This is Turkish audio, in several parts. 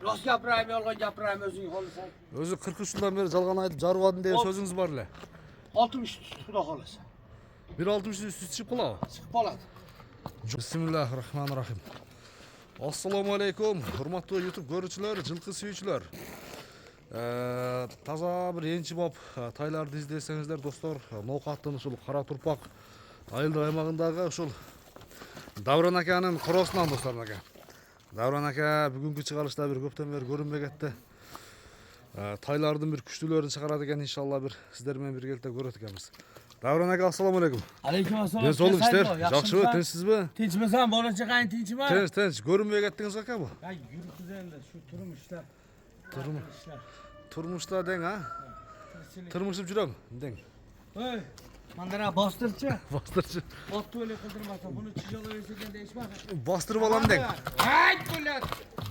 Rost gapirayım, yolg'on gapirayım o'zing xohlasan. O'zi 43 yildan beri жалған айтып жаргадым degan so'zingiz bor le. 60 xudo xolasa. 1.60 üstü chiqib qoladi. Chiqib qoladi. Bismillahirrahmanirrahim. Assalomu alaykum, hurmatli YouTube ko'ruvchilar, жылқы suyuvchilar. Taza bir enchi bob taylarni izlesеңіздер, dostlar, Ноқаттың ушул Кара Турпак айылдык аймагындагы ушул Давран аканын коросунан, достар ака. Давран ака бүгүнкү чыгарылышта bir көптөн бери көрүнбөй кетти. Тайлардын bir күчтүүлөрүн чыгарат экен, иншалла bir сиздер менен биргеликте көрөт экенбиз. Davran aka, assalomu alaykum. Alaykum assalom. Денсаулык иштер, жакшыбы, тынчсызбы? Tinchmisan, bola-chaqang tinchmi? Tinch, көрүнбөй кеттиңиz aka bu. Ha, yuribsiz endi shu turmushda. Turmuşda deň ha? Turmuşup jurem, deň. Oy, mandara bostırçı. Bastırçı. Ottu öyle kıldırmasa bunu çizola versen değişmez. Bastırıp alam deň. Hayt bulat.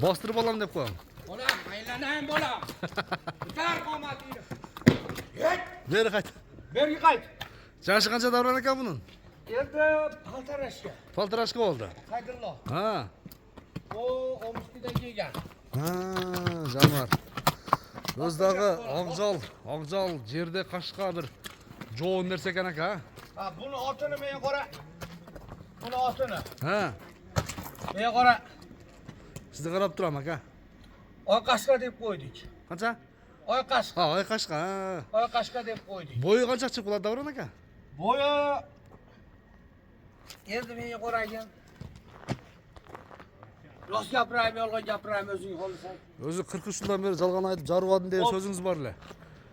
Bastırıp alam dep koyam. Bolam, aylanayım bolam. Tutar qomat deydi. Yet. Beri qayt. Bergi qayt. Jaşı qancha Davran aka bunun? Endi paltarashga. Paltırashka oldu. Haydullo. Ha. O Omskidan kelgan. Ha, жануар. Özdagı Akjal jerde kaşka bir joğun nerse ekan aka. Ha, bunu otini men qora. Bunu otini. Ha. Men qora. Sizni qarab turam aka. Oy qashqa deb qo'ydik. Qancha? Oy qashqa. Ha, oy qashqa. Oy qashqa deb qo'ydik. Boyu qancha chiqib qoladi Davron aka? Boyu endi men qo'ragan. Rost gapirayım, yolg'on gapirayım o'zing xohlasan. O'zi 43 yildan beri жалған айтып жаргаdım degan so'zingiz bor le.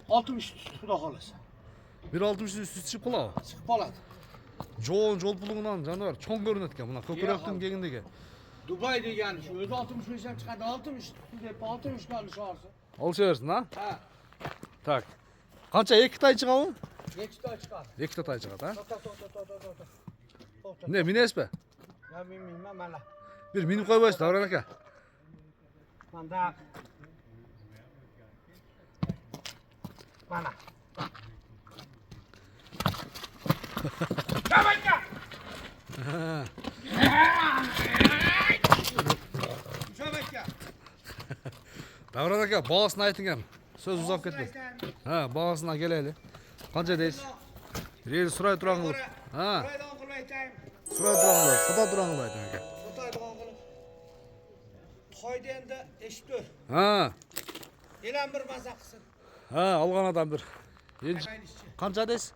60 xudo xolasa. 1.60 üstü chiqib qoladi. Chiqib qoladi. Jo'n jol pulundan жануар cho'ng ko'rinadi ekan. Buna ko'krakning kengindagi. Dubay degani shu o'zi 65 ham chiqadi, 60 deb 60 ga olishorsa. Olishaversin ha? Ha, Tak. Qancha 2 tay chiqadi? nechta chiqadi? 2 tay chiqadi ha? To'xta. Ne minesizmi? Men bilmayman mana. Bir minib qo'ymaysiz Davron aka. Manda. Mana. Davanga. Şöbekya. Davron aka, bağasını ayting ham. Söz uzap ketmez. Ha, bağasına geleli. Qancha deysiz? Reyli suray turağınız. Ha, Buraydan qilmaytayım. suray turağınız. Sada turağınız ayting aka. O'taydigan qilib. Toyda endi eshitdir. Ha, Elan bir maza qilsin. ha, algan adam bir. Enchi Qaynishchi. qancha deysiz?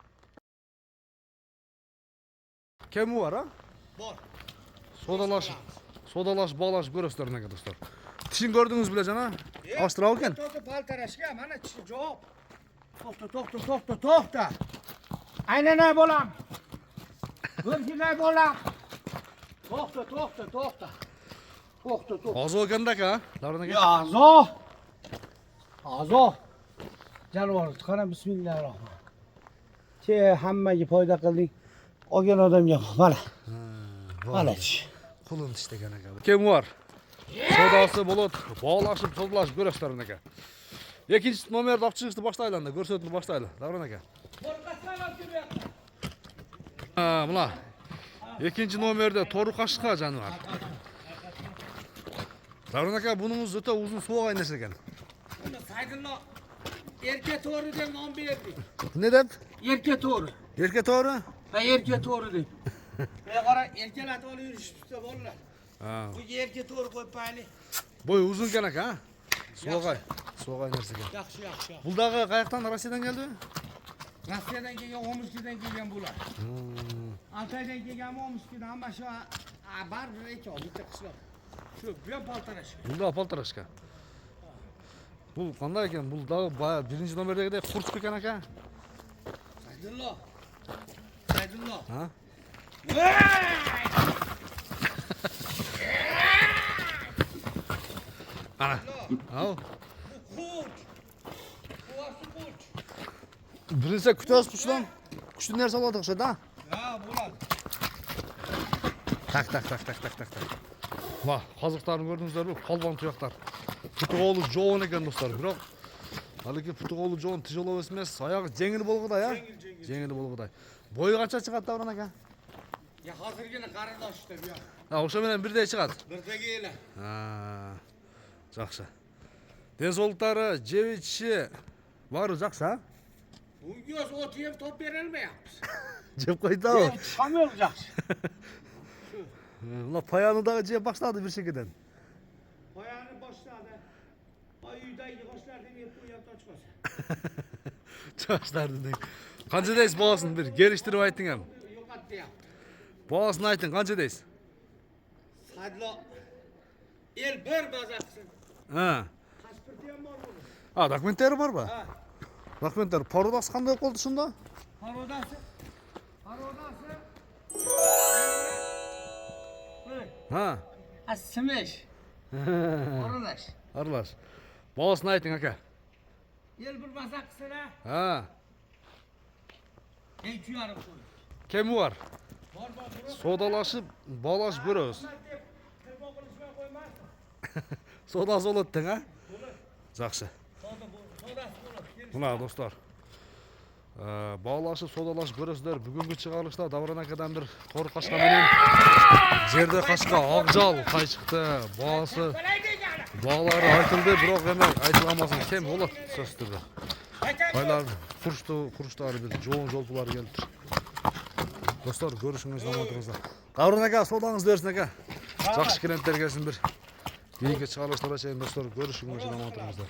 Kemi var ha? Bor. Sodalash, bağlash ko'rasizlar aka dostlar. Tishin ko'rdingiz bilajan ha? Oshtirab ekan. To'xta paltarashga mana tishi javob. To'xta. Aylanay bolam. O'rgilay bolam. To'xta. Ozo ekanda aka, Davron aka. Ya azo. Janvar, qara bismillahirrohmanirrohim. Hammaga foyda qilding. Olgan odamga mana. Mana tish. Qulun tishtagan aka. Kemi var? Sodası bo'ladi, bağlashib, sodalashib ko'rasizlar aka. Ikkinchi nomerni olib chiqishni boshlaylik, ko'rsatuvni boshlaylik. Davron aka. Ha, mana. Ikkinchi nomerde to'ri qashqa жануар. Davron aka, bununuz o'ta uzun so'g'ay narsa ekan. Buni Saydullo erka to'ri deb nom berdik. Ne deb? Erka to'ri. Erka to'ri? Ha, erka to'ri deb. Men qara erkalatib olib yurishibdi bolalar. Ha. Bu erka to'ri qo'yib qo'yaylik. Boy uzun ekan aka. So'g'ay narsa ekan. Yaxshi. Buldagi qayoqdan, Rossiyadan keldi? Rossiyadan kelgan, Omskidan kelgan bular. Altaydan kelgan, Omskidan hamma shu baribir ekan, bitta qishloq. Shu bu ham paltarash. Bunda paltarashka. Bu qanday ekan? Bu da birinchi nomerdagidek qurtib ekan aka. Saydullo. Ha? Ana. Al. Qurt. Qurt. Birinchi kutasiz pushlan. Kuchli narsa oladi o'xshaydi, ha? Ha, bo'ladi. Tak. Vah, qoziqlarni ko'rdingizlarmi? Polvon tuyoqlar. Putuqo'li jo'n ekan dostlar. Biroq haligi putuqo'li jo'n tijolov emas, oyog'i jengil bo'lg'iday, ha? Jengil bo'lg'iday. Bo'yi qancha chiqadi Davron aka? Ya hozirgina qarindoshda bu yoq. Ha, o'sha bilan birday chiqadi. Birdagi elan. Ha. Yaxshi. Денсаулықтары, жеп іші бары жақсы, а? Uyuyoruz, ot yem top verilmeyapmiz. Жеп қойды ау. Çıkamıyoruz yaxşı. Mına payanıдағы жеп başladı bir şekilde. Ayağını başladı. Ay uyda yığışlardan yep bu yapta çıkasa. Çağışlardı deyip. Qancha deysiz bahosin bir geliştirip ayting ham. Yok at deyap. Bahosini ayting, qancha deysiz? Sadlo. El bir bazaksın. Ha. Pasporti ham bor bunun. Ha, dokumentlari bormi? Ha. Dokumentlar parodasi qanday qoldi shunda? Parodası. Parodası. Böyle. Ha. Asmış. Aralaş. Aralash. Bahosini ayting aka. El bir bazaksın ha. Ha. Ey tüyarım koy. Kemi var? Var bura. Sodalashib, balashib ko'ramiz. Telefon qilishmay qo'ymasdi. Sodasi bo'lading, ha? Yaxshi. Sodasi bo'ladi. Mına dostlar. Bağlaşıp sodalashib ko'rasizlar. Bugungi chiqarishda Davron akadan bir to'rt qashqa bilan жерде qashqa oqjol qaychiqdi. Bahosi bog'lari aytildi, biroq yana aytilamasa kim bo'ladi so'zdi. Baylar qurishtlari bir jo'ng jo'lpular keldi. Dostlar, görüşünüz amadыңыздар. Davron aka, sodаңыз bersin aka. Жақсы клиенттер келсін bir. Keyingi chiqarishlar açayın dostlar, görüşünüz amadыңыздар.